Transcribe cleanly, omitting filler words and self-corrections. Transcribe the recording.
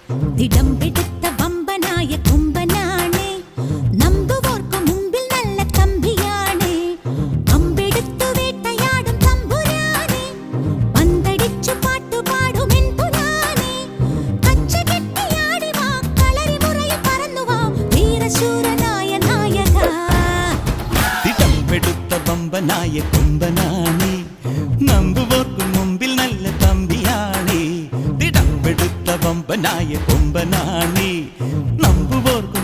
തിടമ്പെടുത്ത വമ്പനായ കൊമ്പനാണ്, നമ്പുവോർക്കു മുമ്പിൽ നല്ല തമ്പിയാണ്. അമ്പെടുത്തു വേട്ടയാടും തമ്പുരാനെ, പന്തടിച്ചു പാട്ടുപാടും എൻപുരാനെ. കച്ചകെട്ടിയാടി വാ, കളരിമുറയിൽ പറന്നു വാ, വീരശൂരനായ നായക. തിടമ്പെടുത്ത വമ്പനായ കൊമ്പനാണ്, നമ്പുവോർക്കു മുമ്പിൽ നല്ല തമ്പിയാണ്. തിടമ്പെടുത്ത വമ്പനായ കൊമ്പനാണ്, നമ്പുവോർക്കു